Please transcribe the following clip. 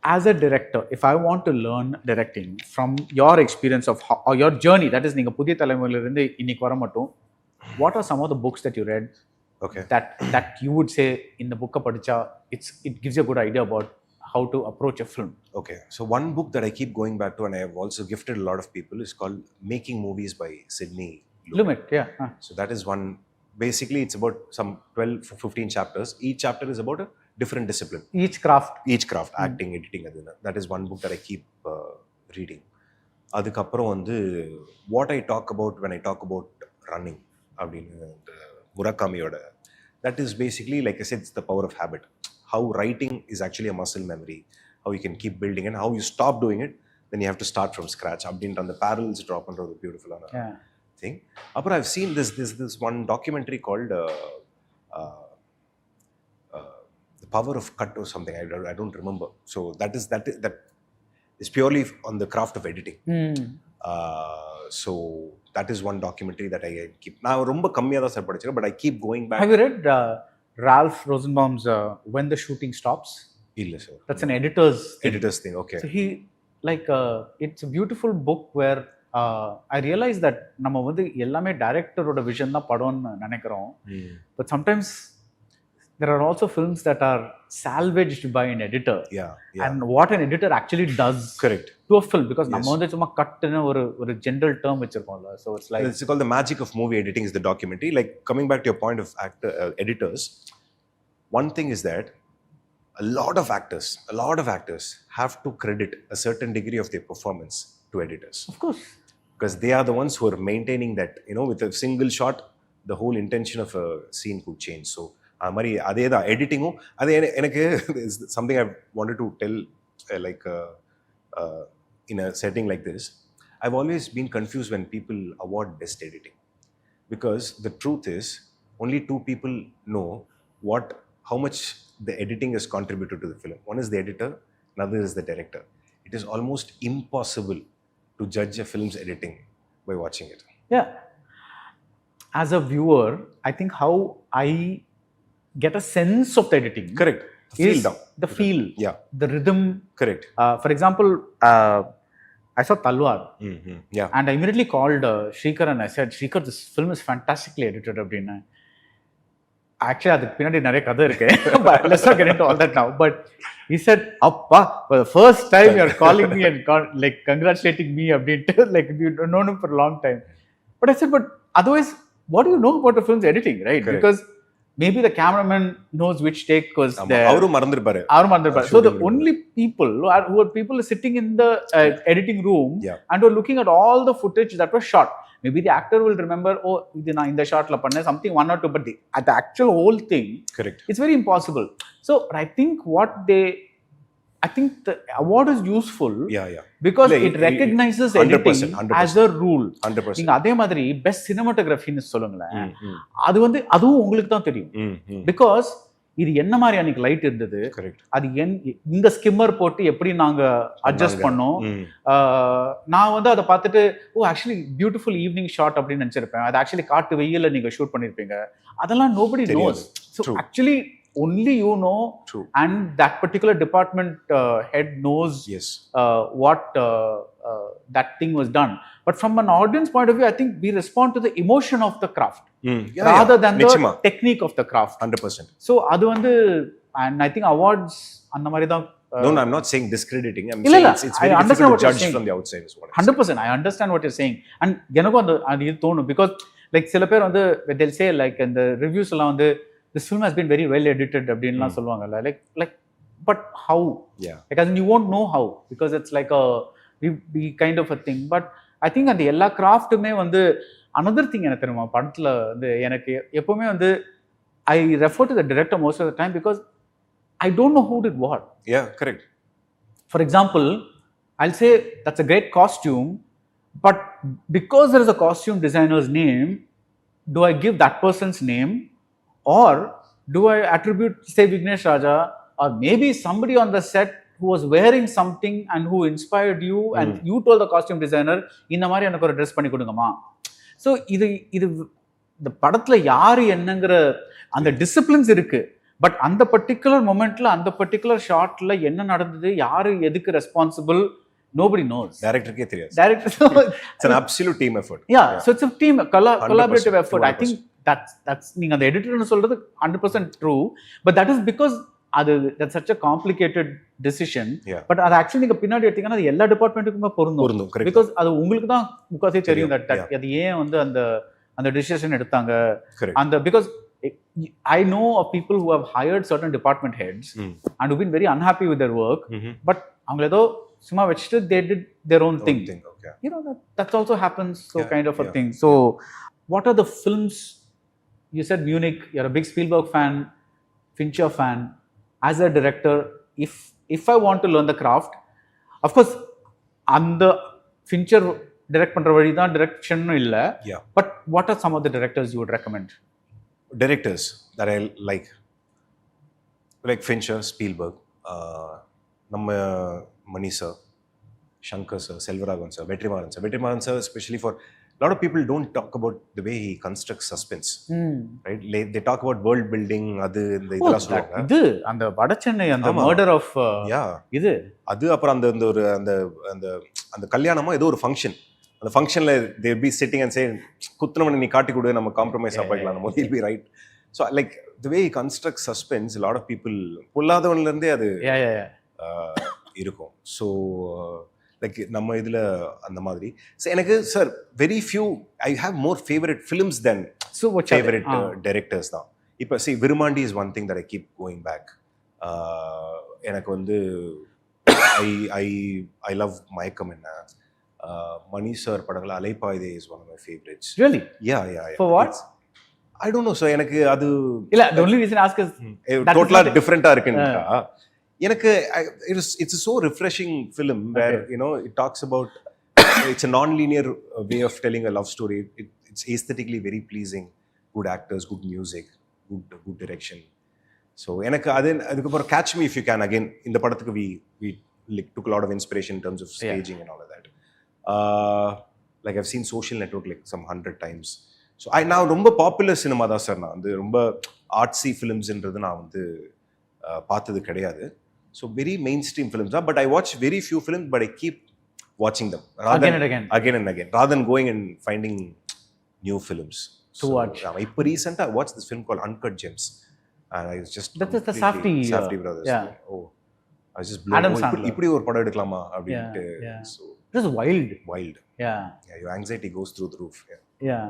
as a director, if I want to learn directing from your experience of how, or your journey, that is நீங்க புதிய தலைமுறையில இருந்து இன்னைக்கு வர மட்டும், what are some of the books that you read that you would say in the book படிச்சா it gives you a good idea about how to approach a film? Okay, so one book that I keep going back to and I have also gifted a lot of people is called Making Movies by Sidney Lumet. Yeah. So that is one, basically it's about some 12 15 chapters. Each chapter is about a different discipline. Each craft, acting, editing, that is one book that I keep reading. அதுக்கப்புறம் வந்து what I talk about when I talk about running அப்படின்னு முரக்காமியோட, that is basically, like I said, it's the power of habit. How writing is actually a muscle memory, how you can keep building, and how you stop doing it, then you have to start from scratch. அப்படின்ற அந்த parallels drop பண்ற ஒரு பியூட்டிஃபுல்லான thing. அப்புறம் I've seen this one documentary called The Power of Cut or something. I don't remember. So that is purely on the craft of editing. So that is one documentary that I keep. நான் ரொம்ப கம்மியாக தான் sir படிச்சிருக்கேன், but I keep going back. Have you read Ralph Rosenbaum's When the Shooting Stops? இல்ல sir. That's an editor's thing. Okay. So he it's a beautiful book where I realized that நம்ம வந்து எல்லாமே டைரக்டரோட vision தான் படம்னு நினைக்கிறோம். But sometimes there are also films that are salvaged by an editor. Yeah. And what an editor actually does to a film, because நம்ம வந்து சும்மா கட்னு ஒரு general term வச்சிருக்கோம்ல. So it's like, it's called The Magic of Movie Editing is the documentary. Like, coming back to your point of editors, one thing is that a lot of actors have to credit a certain degree of their performance to editors. Of course. Because they are the ones who are maintaining that, with a single shot, the whole intention of a scene could change. So அது மாதிரி அதே தான் எடிட்டிங்கும். அது எனக்கு something I wanted to tell, like in a setting like this, I've always been confused when people award best editing, because the truth is only two people know how much the editing has contributed to the film. One is the editor, another is the director. It is almost impossible to judge a film's editing by watching it. Yeah. As a viewer, I think how I get a sense of the editing. Correct. The feel. Yeah. The rhythm. Correct. For example, I saw Talwar. Yeah. And I immediately called Shrikar and I said, Shrikar, this film is fantastically edited. Actually, அதுக்கு பின்னாடி நிறைய கதை இருக்கு. But let's not get into all that now. But he said, Appa, for the first time you're calling me and like congratulating me அப்படின்ட்டு, like you've known him for a long time. But I said, but otherwise, what do you know about the film's editing, right? Correct. Because maybe the cameraman knows which take was there. அவரும் மறந்துருப்பாரு. So the only people who are people sitting in the editing room and were looking at all the footage that was shot. Maybe the actor will remember, oh, இது நான் இந்த ஷாட்ல பண்ணேன் something one or two, but at the actual whole thing, correct, it's very impossible. So I think the award is useful, because it recognizes editing 100%. As a rule. 100%. நீங்க அதே மாதிரி best சினிமாட்டோகிராஃபின்னு சொல்லுங்களேன், அது வந்து அதுவும் உங்களுக்கு தான் தெரியும். Because இது என்ன மாதிரி அன்னைக்கு லைட் இருந்தது, அது இந்த ஸ்கிம்மர் போட்டு எப்படி நாங்க அட்ஜஸ்ட் பண்ணோம், நான் வந்து அதை பார்த்துட்டு ஆக்சுவலி பியூட்டிஃபுல் ஈவினிங் ஷாட் அப்படின்னு நினைச்சிருப்பேன், அது ஆக்சுவலி காட்டு வெயில்ல நீங்க ஷூட் பண்ணிருப்பீங்க, அதெல்லாம் nobody knows. So actually only you know. True. And that particular department head knows what that thing was done. But from an audience point of view, I think we respond to the emotion of the craft rather than the technique of the craft. 100%. So adu vandu, and I think awards அந்த மாதிரி தான். No, I'm not saying discrediting. I'm saying it's very difficult to judge from the outside is what I'm 100%. I understand what you're saying. And எனக்கும் அது இது தோணும், because like சில பேர் வந்து they'll say, like in the reviews எல்லாம் வந்து this film has been very well edited அப்படின்லாம் சொல்லுவாங்கல்ல, like but how? Like as in you won't know how, because it's like a we kind of a thing. But I think அந்த எல்லா கிராஃப்ட்டுமே வந்து another thing என்ன தெரியுமா, படத்துல வந்து எனக்கு எப்பவுமே வந்து I refer to the director most of the time because I don't know who did what. Yeah, correct. For example, I'll say that's a great costume, but because there is a costume designer's name, do I give that person's name, or do I attribute, say, Vignesh Raja, or maybe somebody on the set who was wearing something and who inspired you and you told the costume designer, இந்த மாதிரி எனக்கு ஒரு dress பண்ணி கொடுங்கம்மா. So இது இந்த படத்துல யாரு என்னங்கிற அந்த டிசிப்ளின்ஸ் இருக்கு, பட் அந்த பர்டிகுலர் மொமெண்ட்ல அந்த பர்டிகுலர் ஷாட்ல என்ன நடந்தது, யாரு எதுக்கு ரெஸ்பான்சிபிள், nobody knows. டைரக்டருக்கே தெரியாது. Director. It's an absolute team effort. Yeah, so it's a team collaborative 100%, effort. I think that's நீங்க அந்த எடிட்டர்னு சொல்றது 100% true, but that is because that's such a complicated decision. Yeah. But அது actually நீங்க பின்னாடி எடுத்தீங்கன்னா அது எல்லா டிபார்ட்மெண்ட்டுக்குமே பொருந்தும். correct. Because அது உங்களுக்கு தான் முக்காசே தெரியும் that Yeah. அது ஏன் வந்து அந்த டிசிஷன் எடுத்தாங்க. Correct. அந்த because I know of people who have hired certain department heads and who've been very unhappy with their work, but அவங்க ஏதோ சும்மா வச்சுட்டு they did their own thing. Okay. You know, that also happens, so Yeah, kind of a yeah. thing. So what are the films, you said Munich, you're a big Spielberg fan, Fincher fan. As a director, if I want to learn the craft, of course அந்த Fincher direct பண்ற வழி தான் direction இல்ல. Yeah. But what are some of the directors you would recommend? Directors that I like Fincher, Spielberg, நம்ம Mani sir, Shankar sir, Selvaraghavan sir, Vetrimaaran sir, especially for a lot of people don't talk about the way he constructs suspense, right? They talk about world building, அது இந்த இதெல்லாம் சொல்லுவாங்க. இது அந்த வடச்சென்னை அந்த murder of இது அது அப்புறம் அந்த ஒரு அந்த கல்யாணமா ஏதோ ஒரு ஃபங்க்ஷன், அந்த ஃபங்க்ஷன்ல they will be sitting and say குத்துனவனை நீ காட்டி கொடு, நம்ம காம்ப்ரமைஸ் ஆகிக்கலாம், நம்ம will be right. So like the way he constructs suspense, a lot of people பொல்லாதவன்ல இருந்தே அது இருக்கும். ஸோ லைக் நம்ம இதில் அந்த மாதிரி. ஸோ எனக்கு sir very few I have more favourite films than favourite directors தான். இப்போ Virumandi is one thing that I keep going back. எனக்கு வந்து I love Mayakkam Enna, Mani sir படங்கள் Alaipayuthey is one of my favourites. Really? Yeah. For what? I don't know. So எனக்கு அது இல்ல, the only reason I ask is டோட்டலா டிஃபரெண்டா இருக்குன்னு. எனக்கு it's a so refreshing film where it talks about it's a non-linear way of telling a love story. It's aesthetically very pleasing, good actors, good music, good direction. So எனக்கு அதுக்கப்புறம் Catch Me If You Can, again இந்த படத்துக்கு we took a lot of inspiration in terms of staging and all of that. Like I've seen Social Network like some 100 times. So நான் ரொம்ப popular cinema தான் sir, நான் வந்து ரொம்ப artsy ஃபிலிம்ஸ்ன்றது நான் வந்து பார்த்தது கிடையாது. So very mainstream films, but I watch very few films, but I keep watching them again and again, rather than going and finding new films to watch. இப்போ recently I watched this film called Uncut Gems, and I was just that's the Safdie brothers. Yeah. Oh, I was just blown. இப்படி ஒரு படம் எடுக்கலாமா அப்படிட்டு. So this is wild. Yeah, your anxiety goes through the roof. Yeah.